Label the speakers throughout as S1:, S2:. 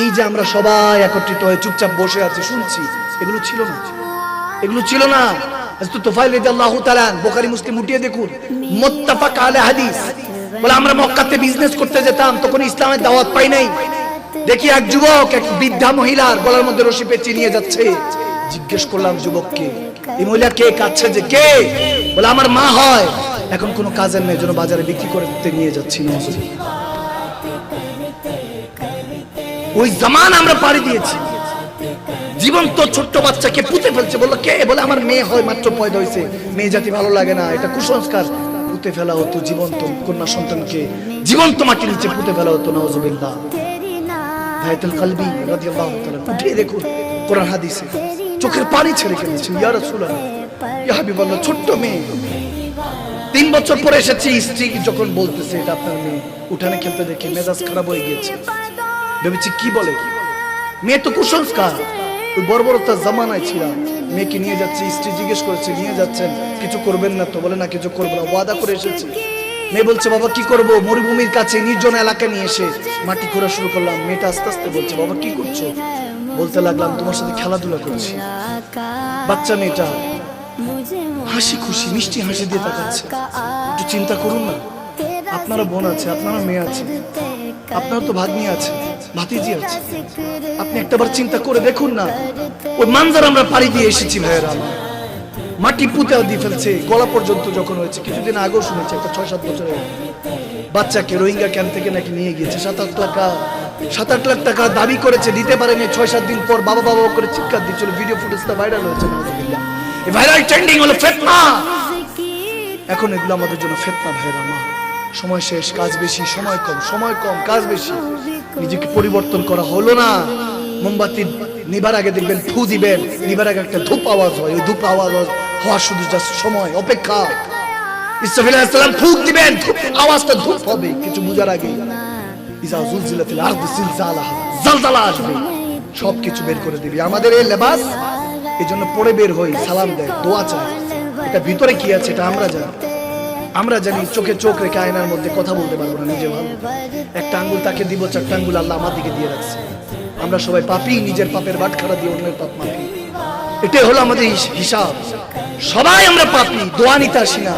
S1: এই যে আমরা সবাই একত্রিত হয়ে চুপচাপ বসে আছি শুনছি, এগুলো ছিল না, এগুলো ছিল না। হযরত তুফাইল রাদিয়াল্লাহু তাআলা, বুখারী মুসলিম উঠিয়ে দেখুন, মুত্তাফাক আলাইহি হাদিস, বলে আমরা মক্কাতে বিজনেস করতে যেতাম, তখন ইসলামের দাওয়াত পাই নাই। দেখি এক যুবক এক বৃদ্ধা মহিলার গলার মধ্যে রশি পেঁচিয়ে নিয়ে যাচ্ছে। জিজ্ঞেস করলাম যুবককে, এই মহিলা কে কাচ্ছে যে কে? বলে আমার মা হয়, এখন কোনো কাজের নেই, জন্য বাজারে বিক্রি করতে নিয়ে যাচ্ছি না। ওই জামান আমরা পাড়ি দিয়েছি। জীবন্ত ছোট্ট বাচ্চাকে পুঁতে ফেলছে। বললো কে? বলে আমার মেয়ে হয়, মাত্র পয়দা হয়েছে, মেয়ে জাতি ভালো লাগে না, এটা কুসংস্কার। পুঁতে ফেলা হতো জীবন্ত কন্যা সন্তানকে, জীবন্ত মাটির নিচে পুঁতে ফেলা হতো। নাউজুবিল্লাহ। হায়াতুল কলবি রাদিয়াল্লাহু তাআলা উঠিয়ে দেখুন কোরআন হাদিসে চোখের পানি ছেড়ে ফেলেছেন। ইয়া রাসূলুল্লাহ, ইয়া হাবিবাল্লাহ, ছোট্ট মেয়ে, 3 বছর পরে এসেছি। স্ত্রী যখন বলতেছে এটা আপনার মেয়ে, উঠানে খেলতে দেখে মেজাজ খারাপ হয়ে গিয়েছে। ভেবেছি কি বলে, মেয়ে তো কুসংস্কার। ওই বর্বরতার জামানায় ছিলাম। মেয়েকে নিয়ে যাচ্ছি, স্ত্রী জিজ্ঞেস করেছে নিয়ে যাচ্ছেন, কিছু করবেন না তো? বলে না, কিছু করবো না, ওয়াদা করে এসেছে। মেয়ে বলছে বাবা কি করব? মরুভূমির কাছে নির্জন এলাকা নিয়ে এসে মাটি খোঁড়া শুরু করলাম। মেয়েটা আস্তে আস্তে বলছে বাবা কি করছো? বলতে লাগলাম তোমার সাথে খেলাধুলা করছি। বাচ্চা মেয়েটা হাসি খুশি মিষ্টি হাসি দিয়ে তাকাচ্ছে। একটু চিন্তা করুন না, আপনারও বোন আছে, আপনারও মেয়ে আছে, আপনার তো ভাগ্নি আছে, ভাতিজি আছে। আপনি একটাবার চিন্তা করে দেখুন না। ওই মানজার আমরা পাড়ি দিয়ে এসেছি ভাইয়েরা আমার। মাটি পুঁতে দিয়ে ফেলছে গলা পর্যন্ত যখন হয়েছে। কিছুদিন আগেও শুনেছি একটা 6-7 বছরের বাচ্চাকে রোহিঙ্গা ক্যাম্প থেকে নাকি নিয়ে গিয়েছে। 7-8 লাখ টাকা দাবি করেছে, দিতে পারেনি। 6-7 দিন পর বাবা বাবা করে চিৎকার দিচ্ছিল। ভিডিও ফুটেজটা ভাইরাল হয়েছে। এই ভাইরাল ট্রেন্ডিং হলো ফিতনা। এখন এগুলো আমাদের জন্য ফিতনা ভাইরা আমার। সময় শেষ, কাজ বেশি, সময় কম, সময় কম, কাজ বেশি। নিজেকে পরিবর্তন করা হলো না। মোমবাতি নিবার আগে দেখবেন ফু দিবেন, নিবার আগে একটা ধূপ আওয়াজ হয়। ওই ধূপ আওয়াজ হওয়া শুধু জাস্ট সময় অপেক্ষা। ইসরাফিল আলাইহিস সালাম ফুক দিবেন, আওয়াজটা ধূপ হবে কিছু বুঝার আগে। ইজা যুলজিলাতিল আরদু জিলজালাহা, জালজালা আসবে, সবকিছু বের করে দিবে। আমাদের এই লেবাস এজন্য পরে বের হই, সালাম দেয়, দোয়া চায়। এটা ভিতরে কি আছে এটা আমরা জানি। আমরা জানি চোখে চোখ রেখে আয়নার মধ্যে কথা বলতে পারবো না নিজে ভালো। একটা আঙ্গুল তাকে দিব, 4টা আঙ্গুল আল্লাহ আমার দিকে দিয়ে রাখছে। আমরা সবাই পাপী, নিজের পাপের বাটখারা দিয়ে অন্যের পাপ মাপি। এটাই হলো আমাদের হিসাব। সবাই আমরা পাপী, দোয়া নিতে আসি না,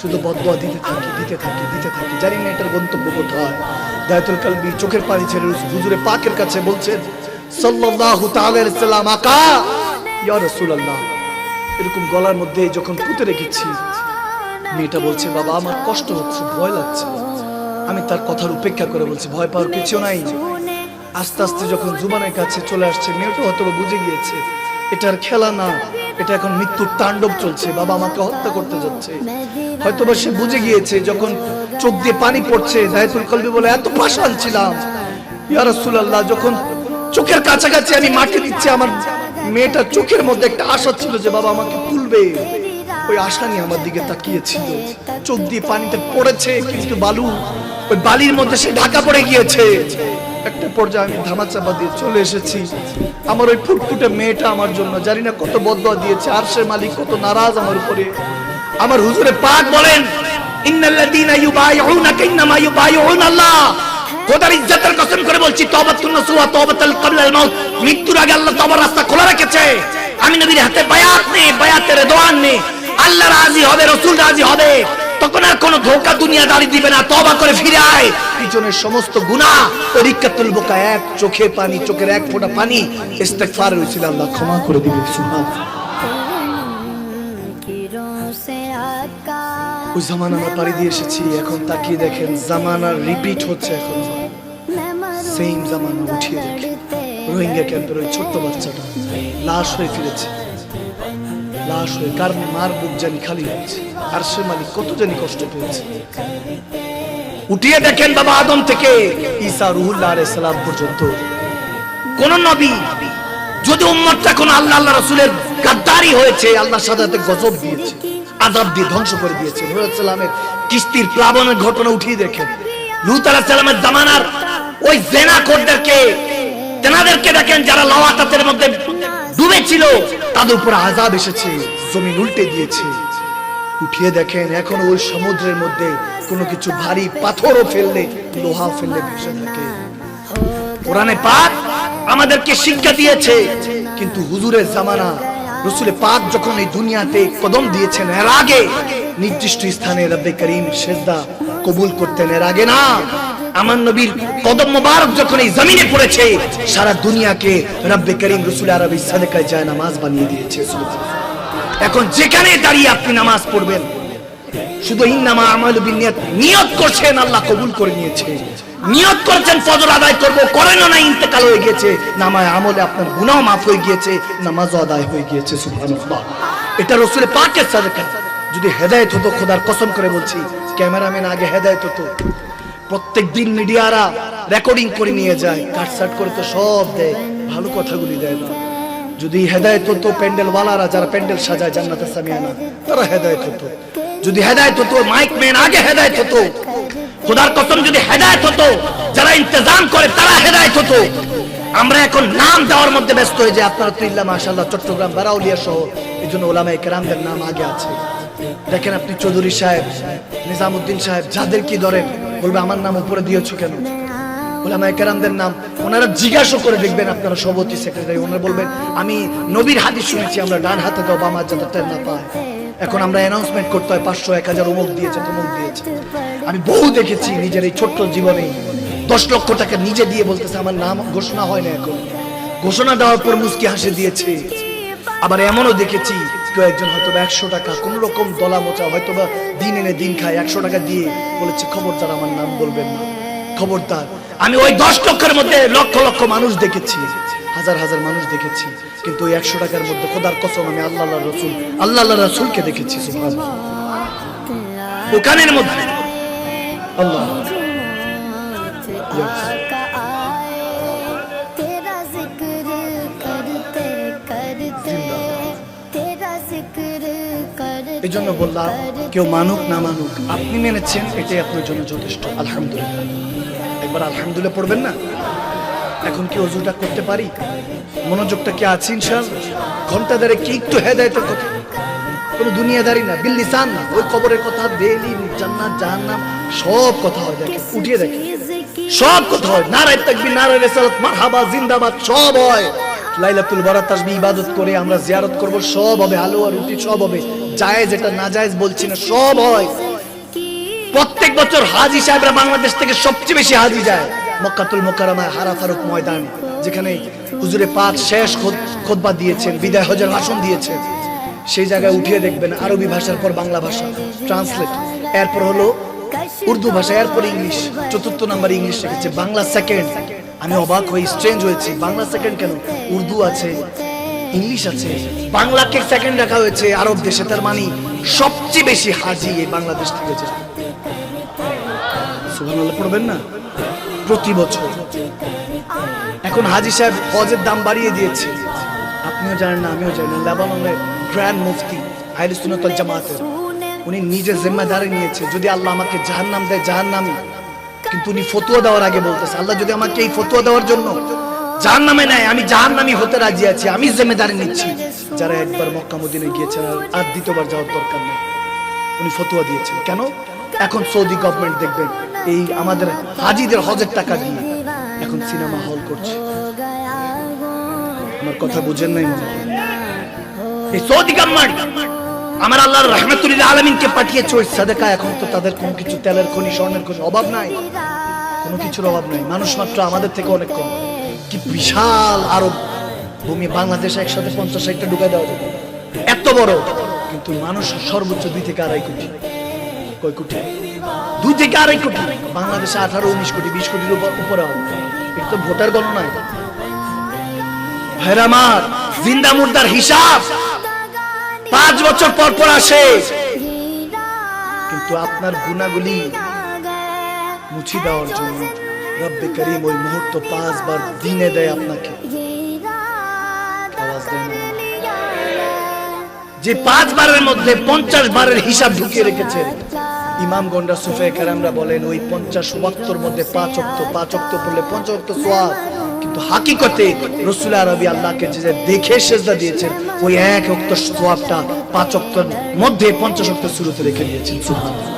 S1: শুধু বদদোয়া দিতে থাকি, দিতে থাকি, দিতে থাকি। জানি না এটার গন্তব্য কোথায়। হায়াতুল কলবি চোখের পানি ছেড়ে হুজুরে পাকের কাছে বলছেন সাল্লাল্লাহু তাআলা আলাইহি সাল্লাম, আকা ইয়া রাসূলুল্লাহ, এরকম গলার মধ্যে যখন পুঁতে রেখেছি, মেয়েটা বলছে বাবা আমার কষ্ট হচ্ছে, ভয় লাগছে। আমি তার কথার উপেক্ষা করে বলছি ভয় পাওয়ার কিছু নাই। আস্তে আস্তে যখন জুবানের কাছে চলে আসছে, মেয়েটা হয়তো বুঝে গিয়েছে এটার খেলা না, এটা এখন মৃত্যুর তাণ্ডব চলছে, বাবা আমাকে হত্যা করতে যাচ্ছে। হয়তোবা সে বুঝে গিয়েছে। যখন চোখ দিয়ে পানি পড়ছে, হায়াতুল কলবি বলে এত পাষাণ ছিলাম ইয়া রাসূলুল্লাহ, যখন চোখের কাছাকাছি আমি মাটি দিচ্ছি, আমার মেয়েটা চোখের মধ্যে একটা আশা ছিল যে বাবা আমাকে তুলবে। ওই আশা নিয়ে আমার দিকে তাকিয়েছিল। চোখ দিয়ে পানিতে পড়েছে, কিন্তু বালু, ওই বালির মধ্যে সে ঢাকা পড়ে গিয়েছে। একটা পর্যায়ে আমি ধামাচাপা দিয়ে চলে এসেছি। আমার ওই ফুটফুটে মেয়েটা আমার জন্য জানি না কত বদদোয়া দিয়েছে। আরশের মালিক কত নারাজ আমার উপরে। আমার হুজুরে পাক বলেন ইন্নাল্লাযীনা ইউবাইউনাকা ইন্নামা ইউবাইউনাল্লাহ, খোদার ইজ্জতের কসম করে বলছি, তওবাতুন নসুহা তওবাতাল ক্বাবলাল মাউত, মৃত্যুর আগে আল্লাহ তওবার রাস্তা খোলা রেখেছে। আমি নবীর হাতে বায়াত নেই, বায়াতের রিদওয়ান নেই। আল্লাহ রাজি হবে, রাসূল রাজি হবে, তখন আর কোনো ধোঁকা দুনিয়াদারি দিবে না। তওবা করে ফিরে আয়। পিছনের সমস্ত গুনাহ তরিকাতুল বুকা, এক চোখে পানি, চোখের এক ফোঁটা পানি ইস্তেগফার হয়েছিল, আল্লাহ ক্ষমা করে দিবে। সুবহানাল্লাহ। ওই জামানা আমরা পাড়ি দিয়ে এসেছি। এখন তাকিয়ে দেখেন জামানার রিপিট হচ্ছে। এখন সেম জামানা উঠিয়ে দেখে রোহিঙ্গা ক্যাম্পের ওই ছোট্ট বাচ্চাটা লাশ হয়ে ফিরেছে। লাশ হয়ে কার মার বুক জানি খালি হয়েছে। আরশের মালিক কত জানি কষ্ট পেয়েছে। উঠিয়ে দেখেন বাবা আদম থেকে ঈসা রুহুল্লাহ আলাইহিস সালাম পর্যন্ত কোন নবী যদি উম্মতটা কোন আল্লাহ আল্লাহ রাসূলের গাদ্দারি হয়েছে, আল্লাহর সাথে গজব দিয়েছে, আযাব দিয়ে ধ্বংস করে দিয়েছে। নূহ আলাইহিস সালামের কিস্তির প্লাবনের ঘটনা উঠিয়ে দেখেন। লূত আলাইহিস সালামের জামানার ওই জেনাখোরদেরকে, তেনাদেরকে দেখেন যারা লাওয়াতাতের মধ্যে ডুবেছিল, তাদের উপর আযাব এসেছে, জমিন উল্টে দিয়েছে। উঠিয়ে দেখেন এখন ওই সমুদ্রের মধ্যে কোনো কিছু ভারী পাথরও ফেললে, লোহা ফেললে ভেসে থাকে। কোরআনে পাক আমাদেরকে শিক্ষা দিয়েছে, কিন্তু হুজুরের জামানা রাসূল পাক যখন এই দুনিয়াতে কদম দিয়েছেন এর আগে নির্দিষ্ট স্থানে রব্বে করিম সিজদা কবুল করতেন, এর আগে না। আমার নবীর কদম মোবারক যখন এই জমিনে পড়েছে সারা দুনিয়াকে রব্বে করিম রাসূল আরবি সাদকায় যায় নামাজ বানিয়ে দিয়েছে। এখন যেখানে দাঁড়িয়ে আপনি নামাজ পড়বেন শুধু ইন্নামা আমালু বিন্নিয়াত, নিয়ত করছেন আল্লাহ কবুল করে নিয়েছে, নিয়ত করেছেন ফজর আদায় করব, করেন না ইন্তেকাল হয়ে গিয়েছে, নামায় আমলে আপনার গুনাহ মাফ হয়ে গিয়েছে, নামাজও আদায় হয়ে গিয়েছে। সুবহানাল্লাহ, এটা রাসূল পাকের সাদকা। যদি হেদায়েত হতো, খোদার কসম করে বলছি, ক্যামেরাম্যান আগে হেদায়েত হতো। প্রত্যেকদিন মিডিয়ারা রেকর্ডিং করে নিয়ে যায়, কাটসাট করে তো সব দেয়, ভালো কথাগুলি দেয় না। যদি হেদায়েত হতো, প্যান্ডেল ওয়ালারা যারা প্যান্ডেল সাজায় জান্নাতে সামিয়ানা, তারা হেদায়েত হতো। যদি হেদায়েত হতো, মাইক ম্যান আগে হেদায়েত হতো। খোদার কসম, যদি হেদায়েত হতো, যারা ইন্তজাম করে তারা হেদায়েত হতো। আমরা এখন নাম দেওয়ার মধ্যে ব্যস্ত হয়ে যাই। আপনারা তো ইল্লা মাশাআল্লাহ চট্টগ্রাম বারাউলিয়া সহ এই জন্য ওলামায়ে কেরামদের নাম আগে আছে। দেখেন আপনি চৌধুরী সাহেব, নিজামউদ্দিন সাহেব, যাদের কি ধরেন বলবে আমার নাম উপরে দিয়েছো কেন? ওলামায়ে কেরামদের নাম ওনারা জিজ্ঞাসা করে দেখবেন, আপনারা সভাপতি সেক্রেটারি, ওনারা বলবেন আমি নবীর হাদিস শুনেছি আমরা ডান হাতে দাও বাম হাতে যাতে না পায়। এখন আমরা অ্যানাউন্সমেন্ট করতে হয় 500 1000 অমুক দিয়েছে তমুক দিয়েছে। আমি বহু দেখেছি নিজের এই ছোট্ট জীবনে 10 লক্ষ টাকা নিজে দিয়ে বলতেছে আমার নাম ঘোষণা হয় না, এখন ঘোষণা দেওয়ার পর মুস্কি হাসি দিয়েছে। আবার এমনও দেখেছি কেউ একজন হয়তো 100 টাকা কোন রকম দলা মোচা হয়তো বা দিন এনে দিন খায় 100 টাকা দিয়ে বলেছে খবরদার আমার নাম বলবেন না, খবরদার। আমি ওই 10 লক্ষের মধ্যে লক্ষ লক্ষ মানুষ দেখেছি, হাজার হাজার মানুষ দেখেছি, কিন্তু ওই 100 টাকার মধ্যে খোদার কসম আমি আল্লাহর রাসূলকে দেখেছি। সুবহানাল্লাহ, দোকানের মধ্যে আল্লাহ এই জন্য বললাম কেউ মানুক না মানুক, আপনি মেনেছেন এটাই আপনার জন্য যথেষ্ট। আলহামদুলিল্লাহ, একবার আলহামদুলিল্লাহ পড়বেন না? এখন কি ওযুটা করতে পারি? মনোযোগটা কি আছে ইনশাআল্লাহ? ঘন্টা ধরে কি একটু হেদায়েতের কথা, কোনো দুনিয়াদারি না, বিল লিসান না, ওই কবরের কথা, দেলি জান্নাত জাহান্নাম সব কথা হয়। দেখেন উঠিয়ে দেখেন সব কথা হয়, নারায়ে তাকবীর নারায়ে রিসালাত মারহাবা জিন্দাবাদ সব হয়। লাইলাতুল বারাত তাসবিহ ইবাদত করে আমরা জিয়ারত করব, সব হবে, হালুয়া রুটি সব হবে, জায়েজ এটা নাজায়েজ বলছি না, সব হয়। প্রত্যেক বছর হাজী সাহেবরা বাংলাদেশ থেকে সবচেয়ে বেশি হাজী যায় মক্কাতুল মুকাররমায় হারা ফারুক ময়দান, যেখানে হুজুরে পাক শেষ খুতবা দিয়েছেন, বিদায় হজের ভাষণ দিয়েছেন। সেই জায়গায় উঠিয়ে দেখবেন আরবি ভাষার পর বাংলা ভাষা ট্রান্সলেট, এরপর হলো উর্দু ভাষা, এরপর ইংলিশ, 4th নাম্বার ইংলিশ রেখেছে, বাংলা সেকেন্ড। আমি অবাক হয়ে স্ট্রেঞ্জ হয়েছি, বাংলা সেকেন্ড কেন? উর্দু আছে, ইংলিশ আছে, বাংলাকে সেকেন্ড রাখা হয়েছে আরব দেশে। তার মানে সবচেয়ে বেশি হাজি এই বাংলাদেশ থেকে যায়। সুবহানাল্লাহ পড়বেন না প্রতি বছর। এখন হাজী সাহেব হজের দাম বাড়িয়ে দিয়েছে, আপনিও জানেন না আমিও জানি না। লেবাননের গ্র্যান্ড মুফতি আহলে সুন্নাত ওয়াল জামাতের উনি নিজে জিম্মেদারি নিয়েছে, যদি আল্লাহ আমাকে জাহান্নাম দেয় জাহান্নামী, কিন্তু উনি ফতোয়া দেওয়ার আগে বলতেছে আল্লাহ যদি আমাকে এই ফতোয়া দেওয়ার জন্য জাহান্নামে নেয় আমি জাহান্নামী হতে রাজি আছি, আমি জিম্মেদারি নিচ্ছি। যারা একবার মক্কা মদিনায় গিয়েছেন আর দ্বিতীয়বার যাওয়ার দরকার নেই, উনি ফতোয়া দিয়েছেন। কেন? এখন সৌদি গভর্নমেন্ট দেখবেন এই আমাদের হাজিদের হজের টাকা দিয়ে এখন সিনেমা হল করছে। আমার কথা বুঝেন নাই মনে হয়? এই সৌদি গভর্নমেন্ট আমার আল্লাহর রাহমাতুল আলামিনকে পাঠিয়েছে ওই সাদাকা। এখন তো তাদের কোনো কিছু তেলের খনি স্বর্ণের খনি অভাব নাই, কোনো কিছুর অভাব নাই, মানুষ মাত্র আমাদের থেকে অনেক কম। কি বিশাল আরব ভূমি, বাংলাদেশে একসাথে 50-60টা ঢুকাই দেওয়া যাবে, এত বড়, কিন্তু মানুষ সর্বোচ্চ 2 থেকে 2.5 কোটি। কয় কোটি? 2 থেকে 2.5 কোটি। বাংলাদেশে 18-19 কোটি, 20 কোটির উপরে হবে। এটা তো ভোটার গণনায়। ভাইরা আমার, জিন্দা মুর্দার হিসাব 5 বছর পর পর আসে, কিন্তু আপনার গুনাহগুলি মুছে দেওয়ার জন্য রব্বে করিম ওই মুহূর্ত 5 বার দিনে দেয় আপনাকে। আওয়াজ দেয় না? যে 5 বারের মধ্যে 50 বারের হিসাব ঢুকিয়ে রেখেছে ইমামগণরা, সুফে কেরামরা বলেন ওই 50 ওয়াক্তর মধ্যে 5 ওয়াক্ত পড়লে 5 ওয়াক্ত সওয়াব। কিন্তু হাকিকতে রাসূল আরবি আল্লাহকে যে দেখে সিজদা দিয়েছেন ওই 1 ওয়াক্ত সওয়াবটা 5 ওয়াক্তের মধ্যে 50 ওয়াক্ত শুরুতে রেখে দিয়েছেন। সুবহানাল্লাহ।